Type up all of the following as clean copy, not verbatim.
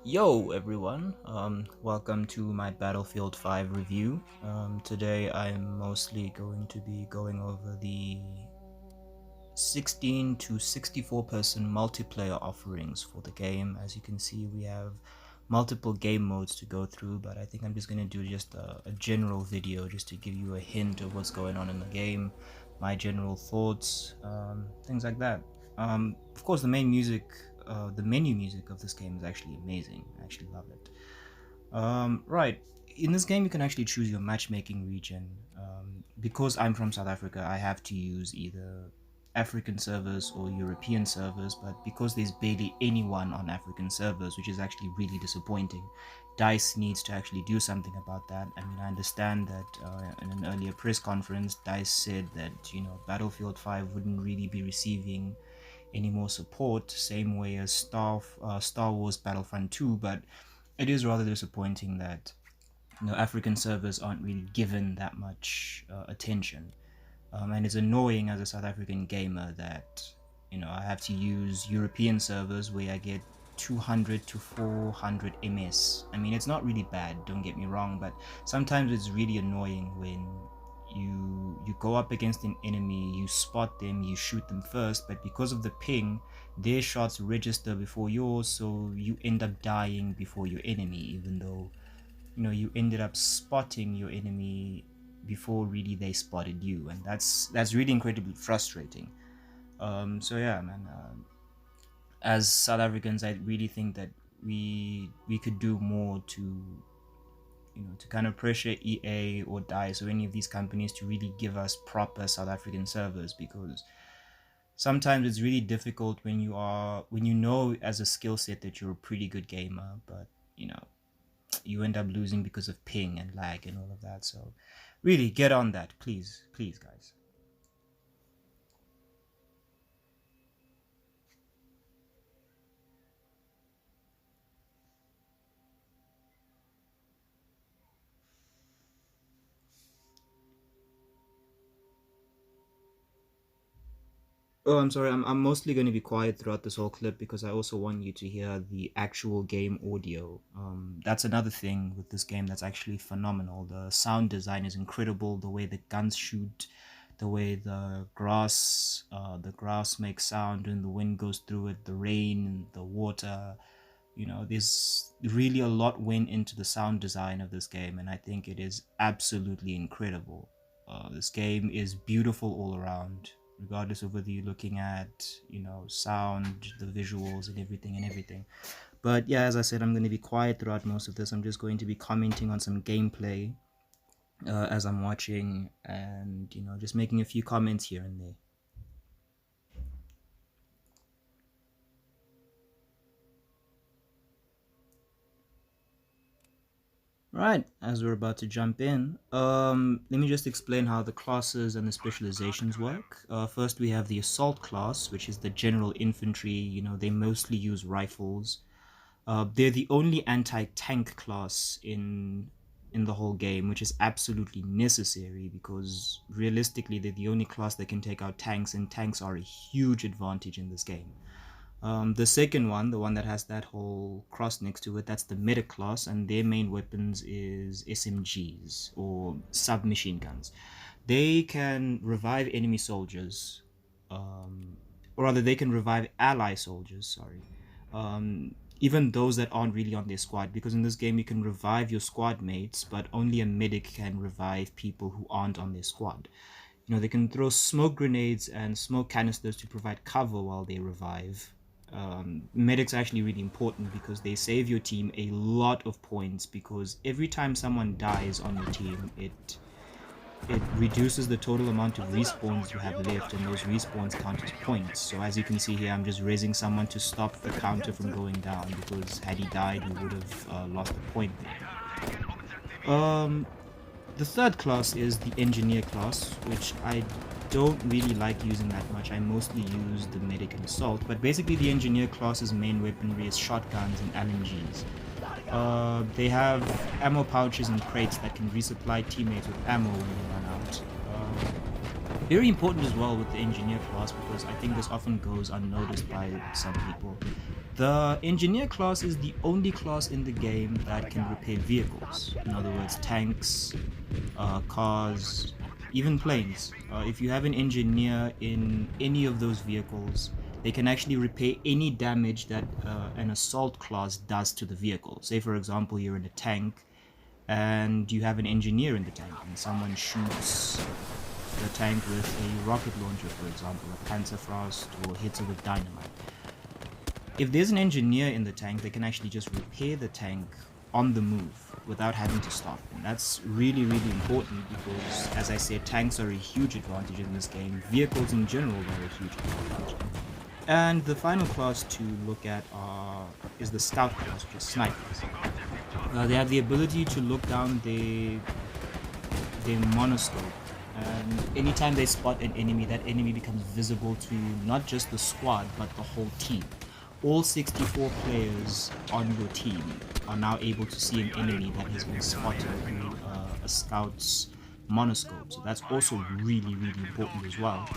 Yo everyone, welcome to my Battlefield 5 review. Today I'm mostly going to be going over the 16 to 64 person multiplayer offerings for the game. As you can see, we have multiple game modes to go through, but I think I'm just going to do just a general video just to give you a hint of what's going on in the game, my general thoughts, things like that. Of course, the menu music of this game is actually amazing. I actually love it. Right. In this game, you can actually choose your matchmaking region. Because I'm from South Africa, I have to use either African servers or European servers, but because there's barely anyone on African servers, which is actually really disappointing, DICE needs to actually do something about that. I mean, I understand that in an earlier press conference, DICE said that, Battlefield 5 wouldn't really be receiving any more support, same way as Star Wars Battlefront 2, but it is rather disappointing that African servers aren't really given that much attention. And it's annoying as a South African gamer that I have to use European servers where I get 200 to 400 ms. I mean, it's not really bad, don't get me wrong, but sometimes it's really annoying when you go up against an enemy, you spot them, you shoot them first, but because of the ping, their shots register before yours, so you end up dying before your enemy, even though you ended up spotting your enemy before really they spotted you, and that's really incredibly frustrating. So yeah, man. As South Africans, I really think that we could do more to kind of pressure EA or DICE or any of these companies to really give us proper South African servers, because sometimes it's really difficult when you know as a skill set that you're a pretty good gamer, but you end up losing because of ping and lag and all of that. So really get on that, please guys. Oh, I'm sorry. I'm mostly going to be quiet throughout this whole clip because I also want you to hear the actual game audio. That's another thing with this game that's actually phenomenal. The sound design is incredible. The way the guns shoot, the way the grass makes sound when the wind goes through it, the rain, the water. There's really a lot went into the sound design of this game, and I think it is absolutely incredible. This game is beautiful all around, regardless of whether you're looking at, sound, the visuals, and everything. But yeah, as I said, I'm going to be quiet throughout most of this. I'm just going to be commenting on some gameplay as I'm watching, and just making a few comments here and there. Right, as we're about to jump in, let me just explain how the classes and the specializations work. First, we have the assault class, which is the general infantry. They mostly use rifles. They're the only anti-tank class in the whole game, which is absolutely necessary because realistically, they're the only class that can take out tanks, and tanks are a huge advantage in this game. The second one, the one that has that whole cross next to it, that's the medic class, and their main weapons is SMGs or submachine guns. They can revive enemy soldiers, or rather, they can revive ally soldiers. Sorry, even those that aren't really on their squad, because in this game you can revive your squad mates, but only a medic can revive people who aren't on their squad. They can throw smoke grenades and smoke canisters to provide cover while they revive. Medics are actually really important because they save your team a lot of points, because every time someone dies on your team, it reduces the total amount of respawns you have left, and those respawns count as points. So as you can see here, I'm just raising someone to stop the counter from going down, because had he died, he would have lost a point there. The third class is the engineer class, which I don't really like using that much. I mostly use the medic and assault, but basically the engineer class's main weaponry is shotguns and LMGs. They have ammo pouches and crates that can resupply teammates with ammo when they run out. Very important as well with the engineer class, because I think this often goes unnoticed by some people. The engineer class is the only class in the game that can repair vehicles. In other words, tanks, cars, even planes. If you have an engineer in any of those vehicles, they can actually repair any damage that an assault class does to the vehicle. Say, for example, you're in a tank and you have an engineer in the tank, and someone shoots the tank with a rocket launcher, for example, a Panzerfaust, or hits it with dynamite. If there's an engineer in the tank, they can actually just repair the tank on the move without having to stop. And that's really, really important because, as I said, tanks are a huge advantage in this game. Vehicles in general are a huge advantage. And the final class to look at is the scout class, which is snipers. They have the ability to look down their monoscope, and anytime they spot an enemy, that enemy becomes visible to not just the squad but the whole team. All 64 players on your team are now able to see an enemy that has been spotted through a scout's monoscope. So that's also really, really important as well,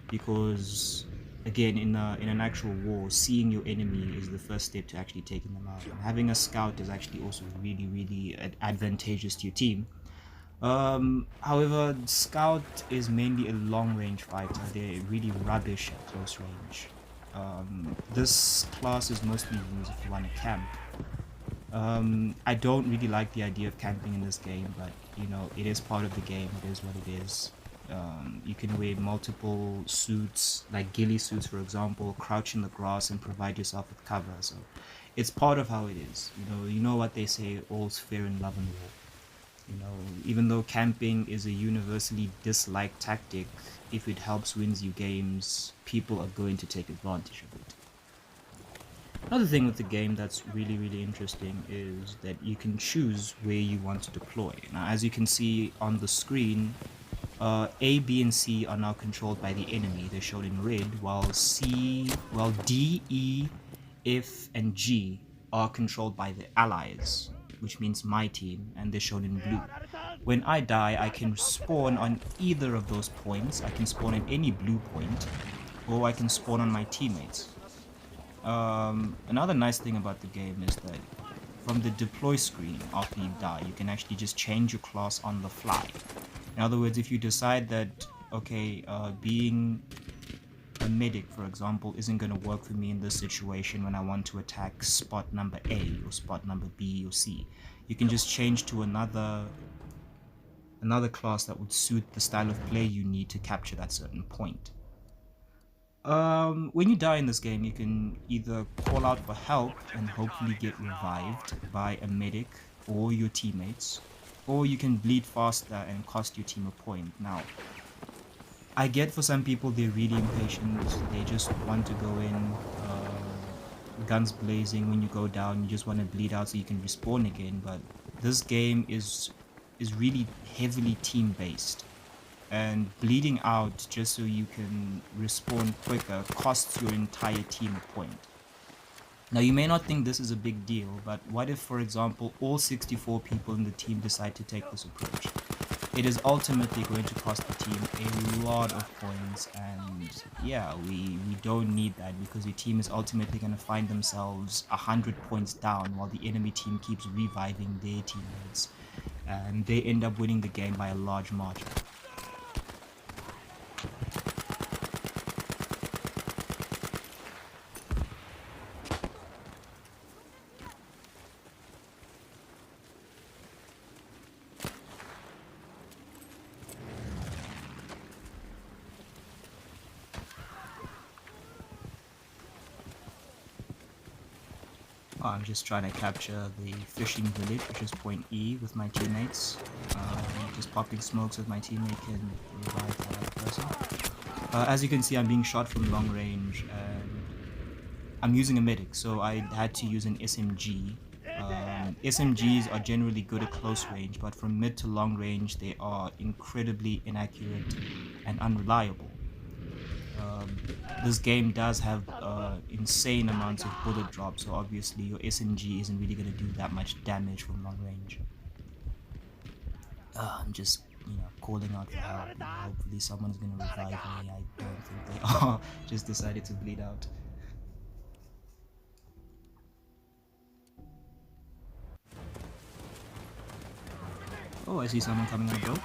because again, in an actual war, seeing your enemy is the first step to actually taking them out. And having a scout is actually also really, really advantageous to your team. However, scout is mainly a long-range fighter. They're really rubbish at close range. This class is mostly used if you want to camp. I don't really like the idea of camping in this game, but you know, it is part of the game. It is what it is. You can wear multiple suits, like ghillie suits, for example, crouch in the grass and provide yourself with cover. So it's part of how it is. You know what they say: all's fair in love and war. Even though camping is a universally disliked tactic, if it helps wins you games, people are going to take advantage of it. Another thing with the game that's really, really interesting is that you can choose where you want to deploy. Now, as you can see on the screen, A, B, and C are now controlled by the enemy. They're shown in red, while D, E, F, and G are controlled by the allies, which means my team, and they're shown in blue. When I die, I can spawn on either of those points. I can spawn at any blue point, or I can spawn on my teammates. Another nice thing about the game is that from the deploy screen after you die, you can actually just change your class on the fly. In other words, if you decide that, okay, being a medic, for example, isn't going to work for me in this situation when I want to attack spot number A or spot number B or C, you can just change to another class that would suit the style of play you need to capture that certain point. When you die in this game, you can either call out for help and hopefully get revived by a medic or your teammates, or you can bleed faster and cost your team a point. Now, I get for some people they're really impatient, they just want to go in guns blazing. When you go down, you just want to bleed out so you can respawn again, but this game is really heavily team based, and bleeding out just so you can respawn quicker costs your entire team a point. Now, you may not think this is a big deal, but what if, for example, all 64 people in the team decide to take this approach? It is ultimately going to cost the team a lot of points, and yeah, we don't need that, because your team is ultimately going to find themselves 100 points down while the enemy team keeps reviving their teammates, and they end up winning the game by a large margin. I'm just trying to capture the fishing village, which is point E, with my teammates. Just popping smokes with my teammate can revive that other person. As you can see, I'm being shot from long range, and I'm using a medic, so I had to use an SMG. SMGs are generally good at close range, but from mid to long range, they are incredibly inaccurate and unreliable. This game does have insane amounts of bullet drop, so obviously your SMG isn't really going to do that much damage from long range. I'm just, calling out for help. Hopefully someone's going to revive me. I don't think they are. Just decided to bleed out. Oh, I see someone coming on the boat.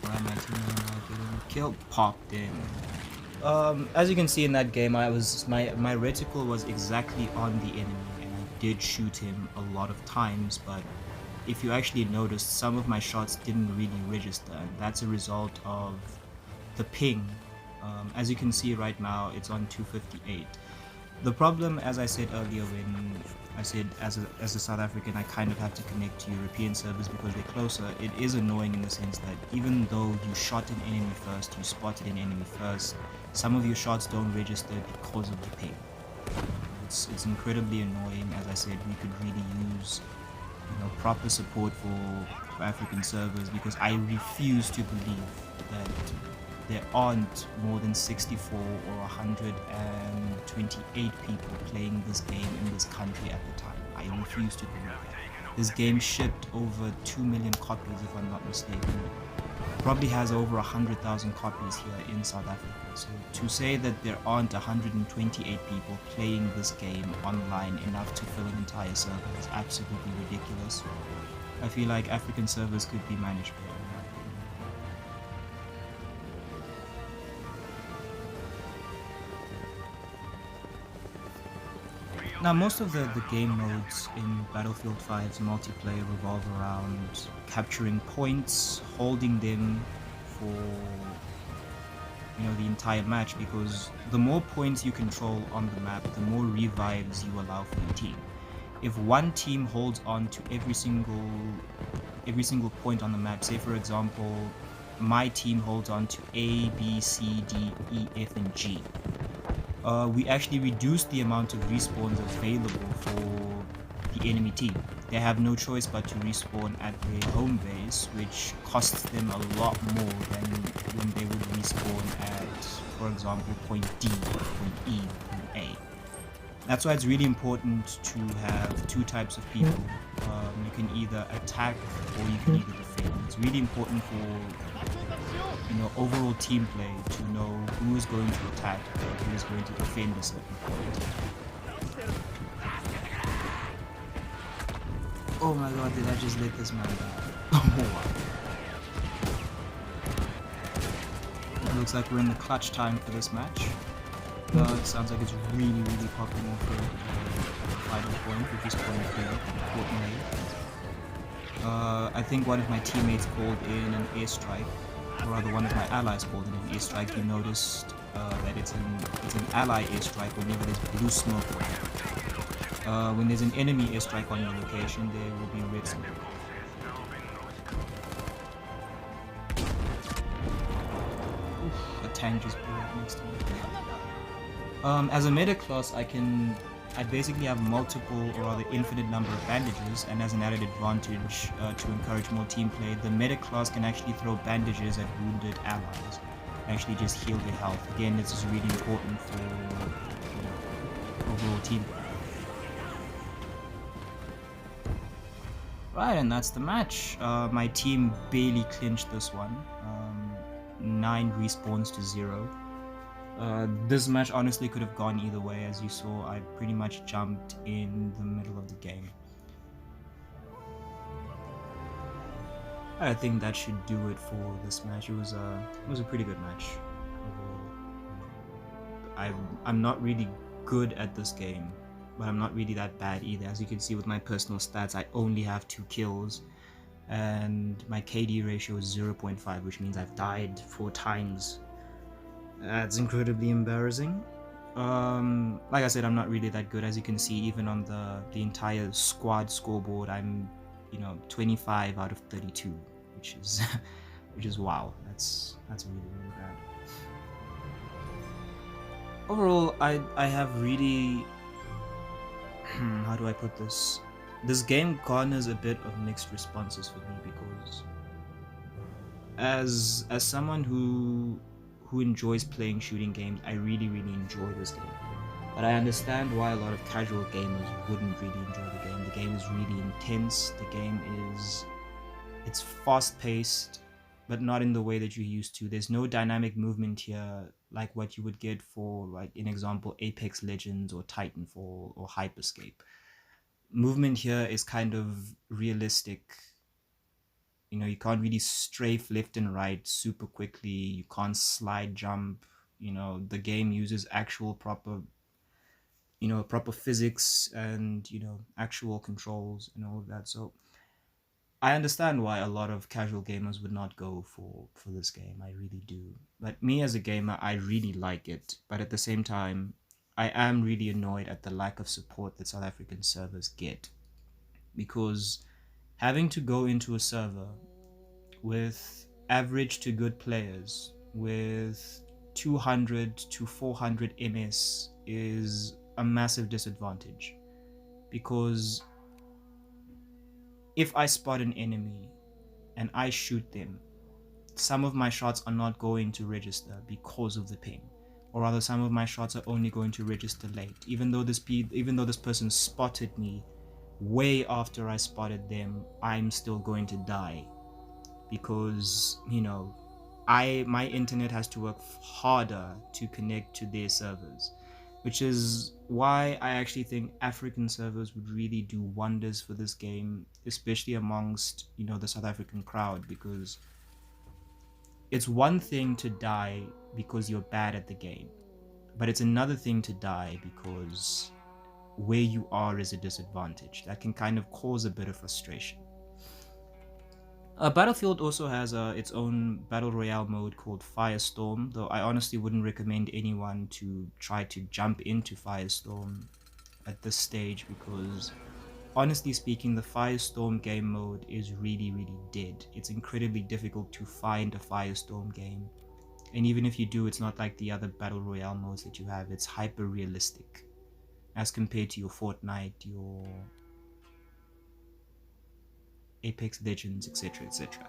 Why am I getting killed? Popped in. As you can see in that game, my reticle was exactly on the enemy, and I did shoot him a lot of times. But if you actually noticed, some of my shots didn't really register, and that's a result of the ping. As you can see right now, it's on 258. The problem, as I said earlier, when I said as a South African, I kind of have to connect to European servers because they're closer. It is annoying in the sense that even though you shot an enemy first, you spotted an enemy first, some of your shots don't register because of the ping. It's incredibly annoying. As I said, we could really use proper support for African servers, because I refuse to believe that there aren't more than 64 or 128 people playing this game in this country at the time. I refuse to believe that. This game shipped over 2 million copies, if I'm not mistaken. Probably has over 100,000 copies here in South Africa. So to say that there aren't 128 people playing this game online enough to fill an entire server is absolutely ridiculous. I feel like African servers could be managed better. Now, most of the game modes in Battlefield 5's multiplayer revolve around capturing points, holding them for the entire match, because the more points you control on the map, the more revives you allow for your team. If one team holds on to every single point on the map, say for example, my team holds on to A, B, C, D, E, F, and G. We actually reduce the amount of respawns available for the enemy team. They have no choice but to respawn at their home base, which costs them a lot more than when they would respawn at, for example, point D, point E, point A. That's why it's really important to have two types of people. You can either attack or you can either defend. It's really important for overall team play to know who is going to attack and who is going to defend a certain point. Oh my god, did I just let this man die? Oh wow. It looks like we're in the clutch time for this match. It sounds like it's really popping off for the final point, which is point here, Fortnite. I think one of my teammates called in an airstrike, or rather one of my allies called in an airstrike. You noticed that it's an ally airstrike whenever there's blue smoke around. When there's an enemy airstrike on your location, there will be red smoke. Oof, a tank just blew up next to me. As a meta class, I basically have multiple, or rather infinite number of bandages, and as an added advantage to encourage more team play, the meta class can actually throw bandages at wounded allies, actually just heal their health. Again, this is really important for overall team play. Right, and that's the match. My team barely clinched this one. 9 respawns to 0. This match honestly could have gone either way. As you saw, I pretty much jumped in the middle of the game. I think that should do it for this match. It was a pretty good match. I'm not really good at this game, but I'm not really that bad either. As you can see with my personal stats, I only have 2 kills, and my KD ratio is 0.5, which means I've died 4 times. That's incredibly embarrassing. Like I said, I'm not really that good. As you can see, even on the entire squad scoreboard, I'm 25 out of 32, which is wow. That's really bad. Overall, I have really how do I put this? This game garners a bit of mixed responses for me, because as someone who enjoys playing shooting games, I really enjoy this game. But I understand why a lot of casual gamers wouldn't really enjoy the game. The game is really intense. The game it's fast-paced, but not in the way that you're used to. There's no dynamic movement here like what you would get for, like, in example, Apex Legends or Titanfall or Hyperscape. movement here is kind of realistic. You know, you can't really strafe left and right super quickly. You can't slide jump. You know, the game uses actual proper, proper physics and, actual controls and all of that. So I understand why a lot of casual gamers would not go for this game. I really do. But me as a gamer, I really like it. But at the same time, I am really annoyed at the lack of support that South African servers get, because having to go into a server with average to good players with 200 to 400 MS is a massive disadvantage, because if I spot an enemy and I shoot them, some of my shots are not going to register because of the ping, or rather some of my shots are only going to register late, even though this person spotted me way after I spotted them. I'm still going to die because, my internet has to work harder to connect to their servers, which is why I actually think African servers would really do wonders for this game, especially amongst, the South African crowd, because it's one thing to die because you're bad at the game, but it's another thing to die because where you are is a disadvantage that can kind of cause a bit of frustration. Battlefield also has its own battle royale mode called Firestorm, though I honestly wouldn't recommend anyone to try to jump into Firestorm at this stage, because honestly speaking, the Firestorm game mode is really, really dead. It's incredibly difficult to find a Firestorm game, and even if you do, it's not like the other battle royale modes that you have. It's hyper realistic as compared to your Fortnite, your Apex Legends, etc., etc.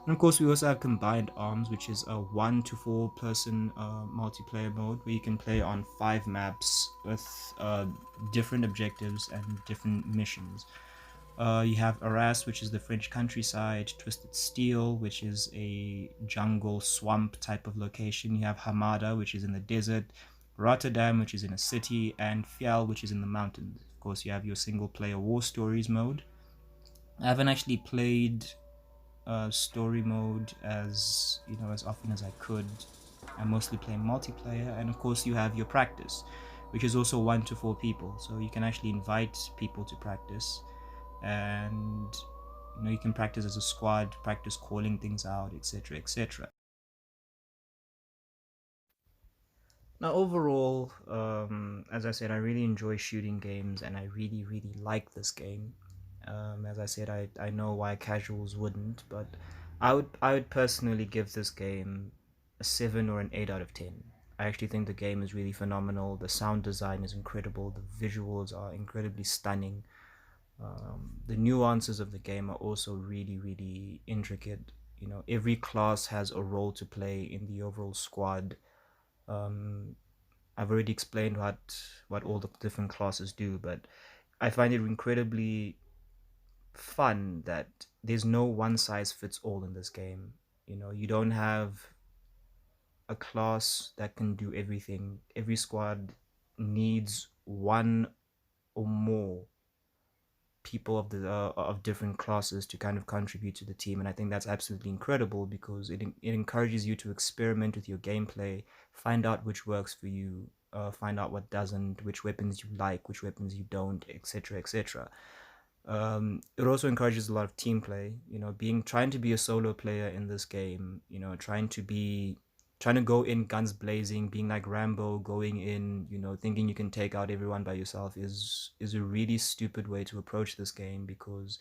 And of course, we also have Combined Arms, which is a 1 to 4 person multiplayer mode where you can play on 5 maps with different objectives and different missions. You have Arras, which is the French countryside, Twisted Steel, which is a jungle swamp type of location. You have Hamada, which is in the desert, Rotterdam, which is in a city, and Fial, which is in the mountains. Of course, you have your single player War Stories mode. I haven't actually played story mode as often as I could. I mostly play multiplayer, and of course you have your practice, which is also 1 to 4 people. So you can actually invite people to practice, and you can practice as a squad, practice calling things out, etc., etc. Now, overall, as I said, I really enjoy shooting games, and I really, really like this game. As I said, I know why casuals wouldn't, but I would personally give this game a 7 or an 8 out of 10. I actually think the game is really phenomenal. The sound design is incredible. The visuals are incredibly stunning. The nuances of the game are also really, really intricate. Every class has a role to play in the overall squad. Um, I've already explained what all the different classes do, but I find it incredibly fun that there's no one size fits all in this game. You don't have a class that can do everything. Every squad needs one or more people of different classes to kind of contribute to the team, and I think that's absolutely incredible because it encourages you to experiment with your gameplay, find out which works for you, find out what doesn't, which weapons you like, which weapons you don't, etc., etc. It also encourages a lot of team play. Being trying to be a solo player in this game. Trying to go in guns blazing, being like Rambo, going in, thinking you can take out everyone by yourself is a really stupid way to approach this game, because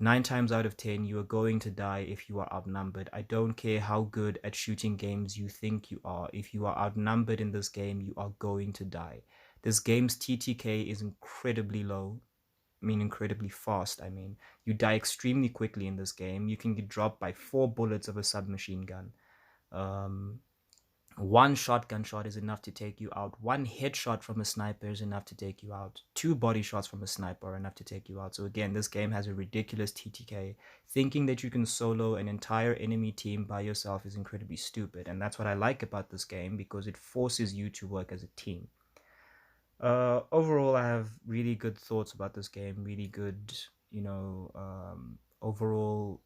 9 times out of 10 you are going to die if you are outnumbered. I don't care how good at shooting games you think you are. If you are outnumbered in this game, you are going to die. This game's TTK is incredibly low. I mean, incredibly fast. I mean, you die extremely quickly in this game. You can get dropped by 4 bullets of a submachine gun. Um, one shotgun shot is enough to take you out. One headshot from a sniper is enough to take you out. 2 body shots from a sniper are enough to take you out. So again, this game has a ridiculous TTK. Thinking that you can solo an entire enemy team by yourself is incredibly stupid. And that's what I like about this game, because it forces you to work as a team. Overall, I have really good thoughts about this game. Really good, overall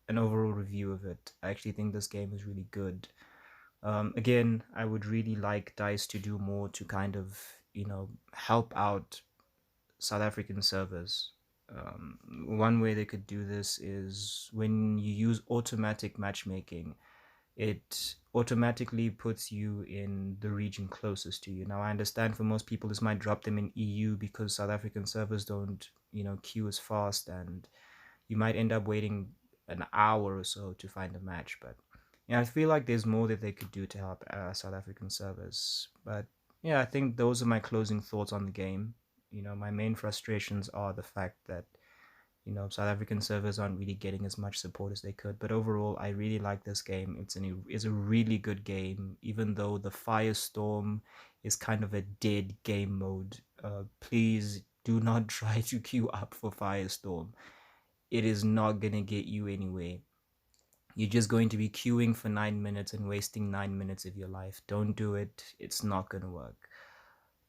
an overall review of it. I actually think this game is really good. Again, I would really like DICE to do more to kind of, help out South African servers. One way they could do this is when you use automatic matchmaking, it automatically puts you in the region closest to you. Now, I understand for most people this might drop them in EU because South African servers don't, queue as fast, and you might end up waiting an hour or so to find a match. But yeah, I feel like there's more that they could do to help South African servers. But yeah, I think those are my closing thoughts on the game. My main frustrations are the fact that South African servers aren't really getting as much support as they could. But overall, I really like this game. It's a really good game, even though the Firestorm is kind of a dead game mode. Please do not try to queue up for Firestorm. It is not gonna get you anywhere. You're just going to be queuing for 9 minutes and wasting 9 minutes of your life. Don't do it. It's not gonna work.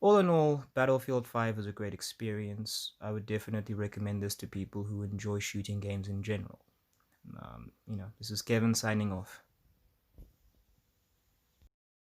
All in all, Battlefield 5 is a great experience. I would definitely recommend this to people who enjoy shooting games in general. This is Kevin signing off.